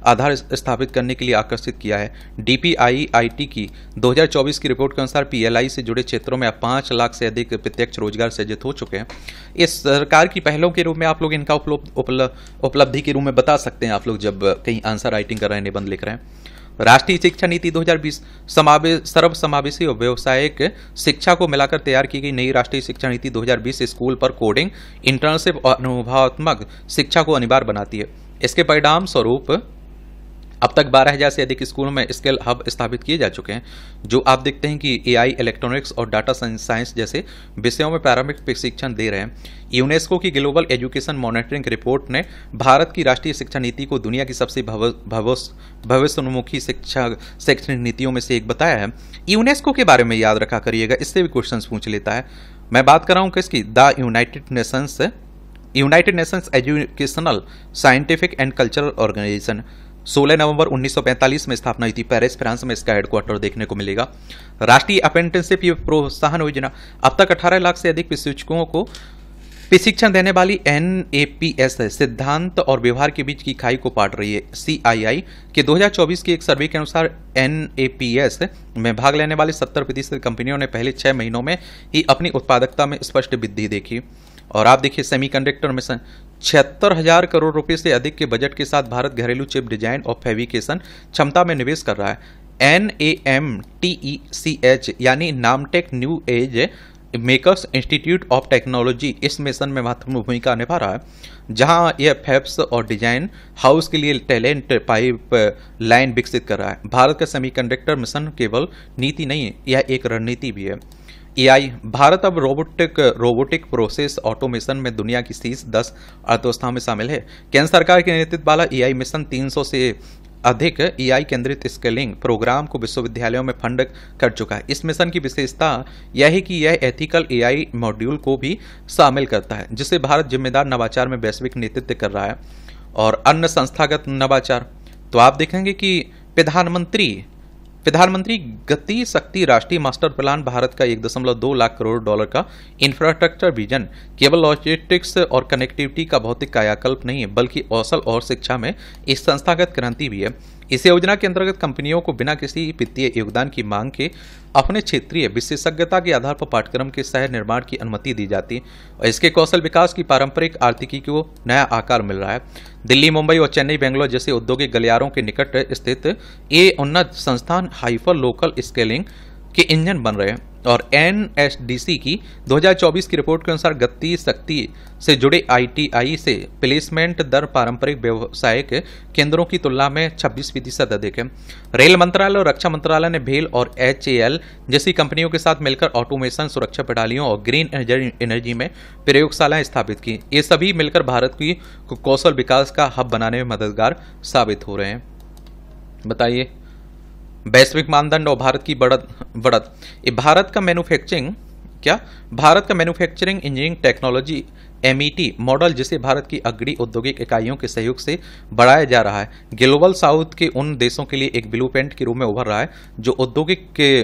आधार स्थापित करने के लिए आकर्षित किया है। DPIIT की 2024 की रिपोर्ट के अनुसार PLI से जुड़े क्षेत्रों में अब 5 लाख से अधिक प्रत्यक्ष रोजगार सृजित हो चुके हैं। इस सरकार की पहलों के रूप में आप लोग इनका उपलब्धि के रूप में बता सकते हैं, आप लोग जब कहीं आंसर राइटिंग कर रहे हैं, निबंध लिख रहे हैं। राष्ट्रीय शिक्षा नीति 2020 सर्वसमावेशी और व्यावसायिक शिक्षा को मिलाकर तैयार की गई नई राष्ट्रीय शिक्षा नीति 2020 स्कूल पर कोडिंग, इंटर्नशिप और अनुभवात्मक शिक्षा को अनिवार्य बनाती है। इसके परिणाम स्वरूप अब तक 12,000 से अधिक स्कूलों में स्किल हब स्थापित किए जा चुके हैं, जो आप देखते हैं कि एआई, इलेक्ट्रॉनिक्स और डाटा साइंस जैसे विषयों में प्रारंभिक प्रशिक्षण दे रहे हैं। यूनेस्को की ग्लोबल एजुकेशन मॉनिटरिंग रिपोर्ट ने भारत की राष्ट्रीय शिक्षा नीति को दुनिया की सबसे भविष्योन्मुखी शैक्षणिक नीतियों में से एक बताया है। यूनेस्को के बारे में याद रखा करिएगा, इससे भी क्वेश्चन पूछ लेता है। मैं बात कर रहा हूँ किसकी, the United Nations educational, scientific and cultural organization 16 नवंबर 1945 में स्थापना हुई थी। पेरिस, फ्रांस में इसका हेडक्वार्टर देखने को मिलेगा। राष्ट्रीय अप्रेंटिसशिप प्रोत्साहन योजना अब तक 18 लाख से अधिक प्रशिक्षकों को प्रशिक्षण देने वाली NAPS सिद्धांत और व्यवहार के बीच की खाई को पाट रही है। CII के 2024 के एक सर्वे के अनुसार NAPS में भाग लेने वाली 70% कंपनियों ने पहले 6 महीनों में ही अपनी उत्पादकता में स्पष्ट वृद्धि देखी। और आप देखिए, सेमीकंडक्टर मिशन 76,000 करोड़ रुपए से अधिक के बजट के साथ भारत घरेलू चिप डिजाइन और फैब्रिकेशन क्षमता में निवेश कर रहा है। NAMTECH यानी Namtech new age makers institute of technology इस मिशन में महत्वपूर्ण भूमिका निभा रहा है, जहां यह फैब्स और डिजाइन हाउस के लिए टैलेंट पाइप लाइन विकसित कर रहा है। भारत का सेमीकंडक्टर मिशन केवल नीति नहीं है, यह एक रणनीति भी है। AI भारत अब रोबोटिक प्रोसेस ऑटोमेशन में दुनिया की शीर्ष 10 अर्थव्यवस्थाओं में शामिल है। केंद्र सरकार के नेतृत्व वाला AI मिशन 300 से अधिक AI केंद्रित स्किलिंग प्रोग्राम को विश्वविद्यालयों में फंड कर चुका है। इस मिशन की विशेषता यह है कि यह एथिकल AI मॉड्यूल को भी शामिल करता है, जिससे भारत जिम्मेदार नवाचार में वैश्विक नेतृत्व कर रहा है। और अन्य संस्थागत नवाचार तो आप देखेंगे कि प्रधानमंत्री गति शक्ति राष्ट्रीय मास्टर प्लान भारत का 1.2 लाख करोड़ डॉलर का इंफ्रास्ट्रक्चर विजन केवल लॉजिस्टिक्स और कनेक्टिविटी का भौतिक कायाकल्प नहीं है, बल्कि कौशल और शिक्षा में इस संस्थागत क्रांति भी है। इस योजना के अंतर्गत कंपनियों को बिना किसी वित्तीय योगदान की मांग के अपने क्षेत्रीय विशेषज्ञता के आधार पर पाठ्यक्रम के सह निर्माण की अनुमति दी जाती है और इसके कौशल विकास की पारंपरिक आर्थिकी को नया आकार मिल रहा है। दिल्ली, मुंबई और चेन्नई, बेंगलोर जैसे औद्योगिक गलियारों के निकट स्थित ये उन्नत संस्थान हाइपर लोकल स्केलिंग के इंजन बन रहे हैं। और NSDC की 2024 की रिपोर्ट के अनुसार गति शक्ति से जुड़े ITI से प्लेसमेंट दर पारंपरिक व्यवसायिक केंद्रों की तुलना में 26% अधिक है। रेल मंत्रालय और रक्षा मंत्रालय ने भेल और HAL जैसी कंपनियों के साथ मिलकर ऑटोमेशन, सुरक्षा प्रणालियों और ग्रीन एनर्जी में प्रयोगशालाएं स्थापित की। ये सभी मिलकर भारत की कौशल विकास का हब बनाने में मददगार साबित हो रहे हैं। बताइए, वैश्विक मानदंड और भारत की बढ़त। भारत का manufacturing engineering technology MET model, जिसे भारत की अग्रणी औद्योगिक इकाइयों के सहयोग से बढ़ाया जा रहा है, ग्लोबल साउथ के उन देशों के लिए एक ब्लूप्रिंट के रूप में उभर रहा है जो औद्योगिक के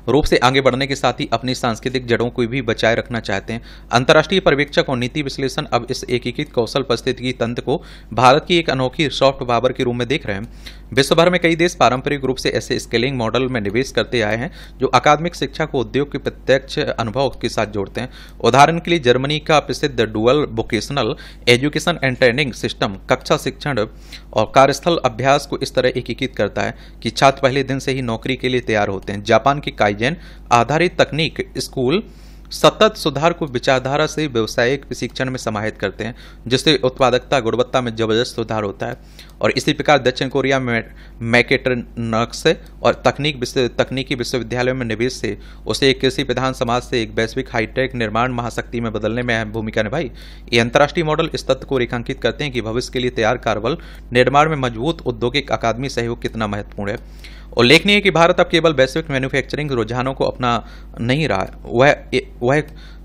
रूप से आगे बढ़ने के साथ ही अपनी सांस्कृतिक जड़ों को भी बचाए रखना चाहते हैं। अंतर्राष्ट्रीय पर्यवेक्षक और नीति विश्लेषण अब इस एकीकृत कौशल पारिस्थितिकी तंत्र को भारत की एक अनोखी सॉफ्ट पावर के रूप में देख रहे हैं। विश्व भर में कई देश पारंपरिक रूप से ऐसे स्केलिंग मॉडल में निवेश करते आए हैं जो अकादमिक शिक्षा को उद्योग के प्रत्यक्ष अनुभव के साथ जोड़ते हैं। उदाहरण के लिए जर्मनी का प्रसिद्ध dual vocational education and training system कक्षा शिक्षण और कार्यस्थल अभ्यास को इस तरह एकीकृत करता है कि छात्र पहले दिन से ही नौकरी के लिए तैयार होते हैं। जापान की काइजेन आधारित तकनीक स्कूल सतत सुधार को विचारधारा से व्यावसायिक प्रशिक्षण में समाहित करते हैं, जिससे उत्पादकता गुणवत्ता में जबरदस्त सुधार होता है। और इसी प्रकार दक्षिण कोरिया में मैकेट्रॉनिक्स और तकनीकी विश्वविद्यालयों में निवेश से उसे एक कृषि प्रधान समाज से एक वैश्विक हाईटेक निर्माण महाशक्ति में बदलने में अहम भूमिका निभाई। ये अंतर्राष्ट्रीय मॉडल इस तथ्य को रेखांकित करते हैं कि भविष्य के लिए तैयार कार्यबल निर्माण में मजबूत औद्योगिक अकादमी सहयोग कितना महत्वपूर्ण है। उल्लेखनीय है कि भारत अब केवल वैश्विक मैन्युफैक्चरिंग रुझानों को अपना नहीं रहा है,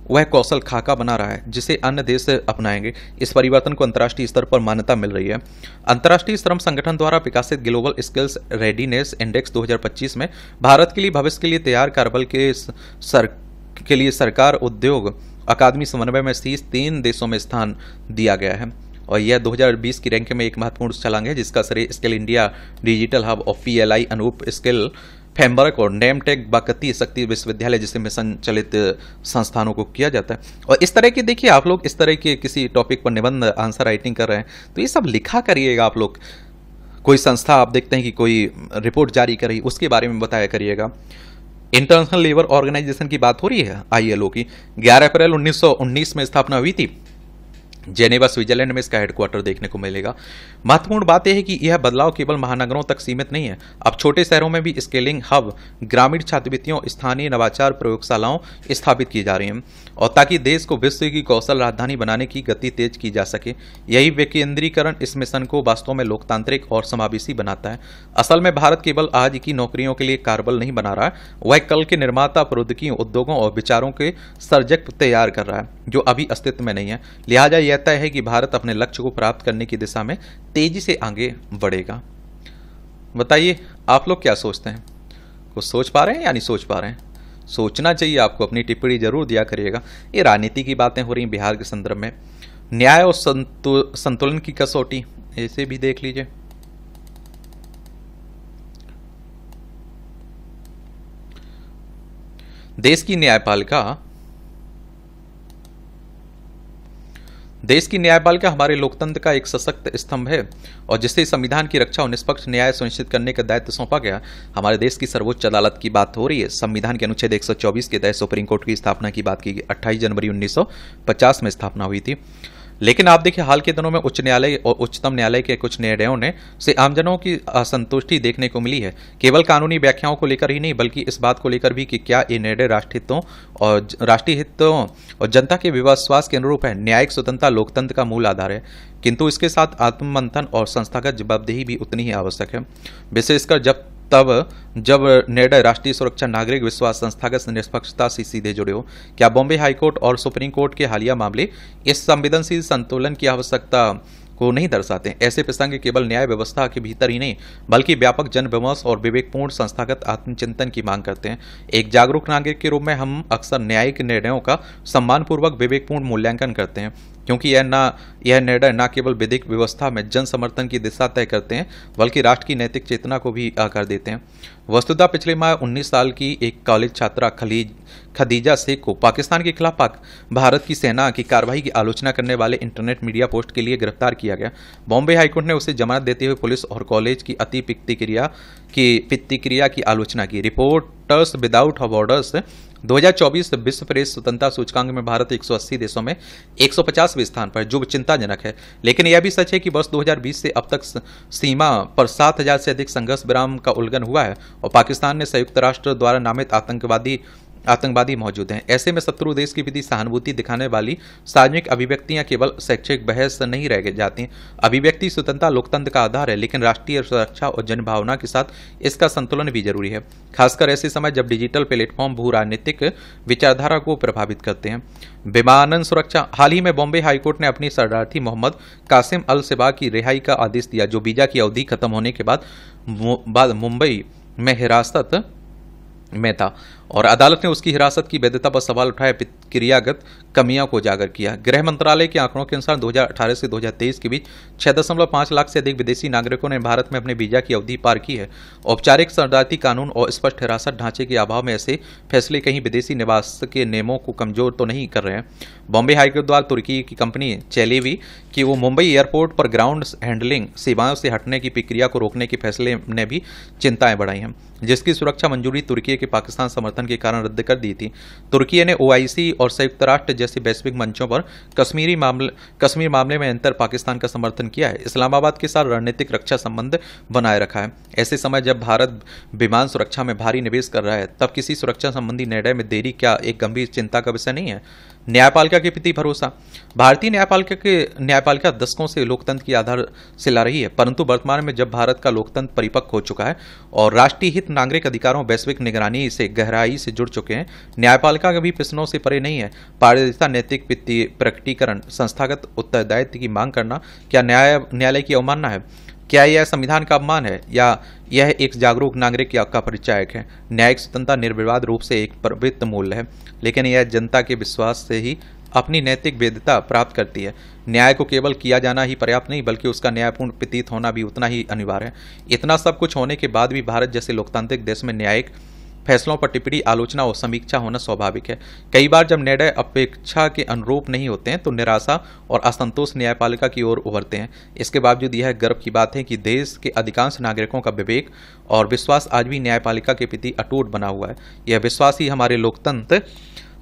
वह कौशल खाका बना रहा है जिसे अन्य देश अपनाएंगे। इस परिवर्तन को अंतर्राष्ट्रीय स्तर पर मान्यता मिल रही है। अंतर्राष्ट्रीय श्रम संगठन द्वारा प्रकाशित ग्लोबल स्किल्स रेडीनेस इंडेक्स 2025 में भारत के लिए भविष्य के लिए तैयार कार्यबल के लिए सरकार, उद्योग, अकादमी समन्वय में शीर्ष 3 देशों में स्थान दिया गया है। और यह 2020 की रैंक में एक महत्वपूर्ण छलांग है जिसका श्रेय स्किल इंडिया डिजिटल हब और PLI अनूप स्किल फ्रेमवर्क और नेमटेक बागती शक्ति विश्वविद्यालय जैसे मिशन चलित संस्थानों को किया जाता है। और इस तरह की देखिए, आप लोग इस तरह के किसी टॉपिक पर निबंध आंसर राइटिंग कर रहे हैं तो ये सब लिखा करिएगा। आप लोग कोई संस्था आप देखते हैं कि कोई रिपोर्ट जारी कर रही, उसके बारे में बताया करिएगा। इंटरनेशनल लेबर ऑर्गेनाइजेशन की बात हो रही है, ILO की 11 अप्रैल 1919 में स्थापना हुई थी। जेनेवा स्विट्जरलैंड में इसका हेडक्वार्टर देखने को मिलेगा। महत्वपूर्ण बात यह है कि यह बदलाव केवल महानगरों तक सीमित नहीं है, अब छोटे शहरों में भी स्केलिंग हब, ग्रामीण छात्रवृत्तियों, स्थानीय नवाचार प्रयोगशालाओं स्थापित की जा रही हैं, और ताकि देश को विश्व की कौशल राजधानी बनाने की गति तेज की जा सके। यही विकेंद्रीकरण इस मिशन को वास्तव में लोकतांत्रिक और समावेशी बनाता है। असल में भारत केवल आज की नौकरियों के लिए कार्यबल नहीं बना रहा है, वह कल के निर्माता, प्रौद्योगिकी, उद्योगों और विचारों के सर्जक तैयार कर रहा है जो अभी अस्तित्व में नहीं है। लिहाजा यह तय है कि भारत अपने लक्ष्य को प्राप्त करने की दिशा में तेजी से आगे बढ़ेगा। बताइए आप लोग क्या सोचते हैं? कुछ सोच पा रहे हैं या नहीं सोच पा रहे हैं? सोचना चाहिए आपको, अपनी टिप्पणी जरूर दिया करिएगा। ये राजनीति की बातें हो रही बिहार के संदर्भ में, न्याय और संतुलन की कसौटी, इसे भी देख लीजिए। देश की न्यायपालिका हमारे लोकतंत्र का एक सशक्त स्तंभ है और जिससे संविधान की रक्षा और निष्पक्ष न्याय सुनिश्चित करने का दायित्व सौंपा गया। हमारे देश की सर्वोच्च अदालत की बात हो रही है। संविधान के अनुच्छेद 124 के तहत सुप्रीम कोर्ट की स्थापना की बात की गई। 28 जनवरी 1950 में स्थापना हुई थी। लेकिन आप देखिए हाल के दिनों में उच्च न्यायालय और उच्चतम न्यायालय के कुछ निर्णयों ने से आमजनों की असंतुष्टि देखने को मिली है। केवल कानूनी व्याख्याओं को लेकर ही नहीं बल्कि इस बात को लेकर भी कि क्या ये निर्णय राष्ट्रीय हितों और जनता के विश्वास के अनुरूप है। न्यायिक स्वतंत्रता लोकतंत्र का मूल आधार है, किंतु इसके साथ आत्ममंथन और संस्थागत जवाबदेही भी उतनी ही आवश्यक है, विशेषकर जब निर्णय राष्ट्रीय सुरक्षा, नागरिक विश्वास, संस्थागत निष्पक्षता से सीधे जुड़े हो। क्या बॉम्बे हाईकोर्ट और सुप्रीम कोर्ट के हालिया मामले इस संवेदनशील संतुलन की आवश्यकता को नहीं दर्शाते? ऐसे प्रसंग केवल न्याय व्यवस्था के भीतर ही नहीं बल्कि व्यापक जन विमर्श और विवेकपूर्ण संस्थागत आत्मचिंतन की मांग करते हैं। एक जागरूक नागरिक के रूप में हम अक्सर न्यायिक निर्णयों का सम्मानपूर्वक विवेकपूर्ण मूल्यांकन करते हैं, क्योंकि यह निर्णय न केवल विधिक व्यवस्था में जन समर्थन की दिशा तय करते हैं बल्कि राष्ट्र की नैतिक चेतना को भी आकार देते हैं। वस्तुतः पिछले माह 19 साल की एक कॉलेज छात्रा खदीजा शेख को पाकिस्तान के खिलाफ भारत की सेना की कार्रवाई की आलोचना करने वाले इंटरनेट मीडिया पोस्ट के लिए गिरफ्तार किया गया। बॉम्बे हाईकोर्ट ने उसे जमानत देते हुए पुलिस और कॉलेज की अति प्रतिक्रिया की आलोचना की। रिपोर्टर्स विदाउट बॉर्डर्स 2024 विश्व प्रेस स्वतंत्रता सूचकांक में भारत 180 देशों में 150वें स्थान पर, जो चिंताजनक है। लेकिन यह भी सच है कि वर्ष 2020 से अब तक सीमा पर 7000 से अधिक संघर्ष विराम का उल्लंघन हुआ है और पाकिस्तान ने संयुक्त राष्ट्र द्वारा नामित आतंकवादी मौजूद हैं। ऐसे में शत्रु देश के प्रति सहानुभूति दिखाने वाली सार्वजनिक अभिव्यक्तियां केवल शैक्षिक बहस नहीं रह जाती। अभिव्यक्ति स्वतंत्रता लोकतंत्र का आधार है, लेकिन राष्ट्रीय सुरक्षा और जनभावना के साथ इसका संतुलन भी जरूरी है, खासकर ऐसे समय जब डिजिटल प्लेटफॉर्म भू राजनीतिक विचारधारा को प्रभावित करते हैं। विमानन सुरक्षा। हाल ही में बॉम्बे हाईकोर्ट ने अपनी शरणार्थी मोहम्मद कासिम अल सेबा की रिहाई का आदेश दिया, जो वीजा की अवधि खत्म होने के बाद मुंबई में हिरासत में था और अदालत ने उसकी हिरासत की वैधता पर सवाल उठाए प्रक्रियागत कमियों को उजागर किया। गृह मंत्रालय के आंकड़ों के अनुसार 2018 से 2023 के बीच 6.5 लाख से अधिक विदेशी नागरिकों ने भारत में अपने वीजा की अवधि पार की है। औपचारिक शरणार्थी कानून और स्पष्ट हिरासत ढांचे के अभाव में ऐसे फैसले कहीं विदेशी निवास के नियमों को कमजोर तो नहीं कर रहे हैं। बॉम्बे हाईकोर्ट द्वारा तुर्की की कंपनी चेलेवी कि वो मुंबई एयरपोर्ट पर ग्राउंड हैंडलिंग सेवाओं से हटने की प्रक्रिया को रोकने के फैसले ने भी चिंताएं बढ़ाई हैं, जिसकी सुरक्षा मंजूरी तुर्की के पाकिस्तान समर्थन के कारण रद्द कर दी थी। तुर्की ने ओआईसी और संयुक्त राष्ट्र जैसे वैश्विक मंचों पर कश्मीर मामले में अंतर पाकिस्तान का समर्थन किया है। इस्लामाबाद के साथ रणनीतिक रक्षा संबंध बनाए रखा है। ऐसे समय जब भारत विमान सुरक्षा में भारी निवेश कर रहा है, तब किसी सुरक्षा संबंधी निर्णय में देरी क्या एक गंभीर चिंता का विषय नहीं है? न्यायपालिका के प्रति भरोसा। भारतीय न्यायपालिका दशकों से लोकतंत्र की आधारशिला रही है, परंतु वर्तमान में जब भारत का लोकतंत्र परिपक्व हो चुका है और राष्ट्रीय हित, नागरिक अधिकारों, वैश्विक निगरानी से गहराई से जुड़ चुके हैं, न्यायपालिका कभी प्रश्नों से परे नहीं है। पारदर्शिता, नैतिक प्रकटीकरण, संस्थागत उत्तरदायित्व की मांग करना क्या न्यायालय की अवमानना है? क्या यह संविधान का अपमान है या यह एक जागरूक नागरिक का परिचायक है? न्यायिक स्वतंत्रता निर्विवाद रूप से एक पवित्र मूल्य है, लेकिन यह जनता के विश्वास से ही अपनी नैतिक वैधता प्राप्त करती है। न्याय को केवल किया जाना ही पर्याप्त नहीं बल्कि उसका न्यायपूर्ण प्रतीत होना भी उतना ही अनिवार्य है। इतना सब कुछ होने के बाद भी भारत जैसे लोकतांत्रिक देश में न्यायिक फैसलों पर टिप्पणी, आलोचना और समीक्षा होना स्वाभाविक है। कई बार जब निर्णय अपेक्षा के अनुरूप नहीं होते हैं तो निराशा और असंतोष न्यायपालिका की ओर उभरते हैं। इसके बावजूद यह गर्व की बात है कि देश के अधिकांश नागरिकों का विवेक और विश्वास आज भी न्यायपालिका के प्रति अटूट बना हुआ है। यह विश्वास ही हमारे लोकतंत्र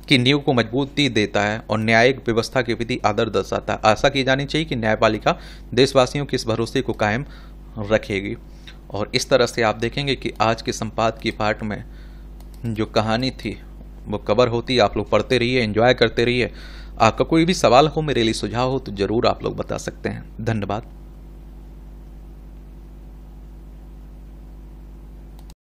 की नींव को मजबूती देता है और न्यायिक व्यवस्था के प्रति आदर दर्शाता है। आशा की जानी चाहिए कि न्यायपालिका देशवासियों के इस भरोसे को कायम रखेगी। और इस तरह से आप देखेंगे कि आज के संपादकीय पाठ में जो कहानी थी वो कवर होती है। आप लोग पढ़ते रहिए, एंजॉय करते रहिए। आपका कोई भी सवाल हो, मेरे लिए सुझाव हो तो ज़रूर आप लोग बता सकते हैं। धन्यवाद।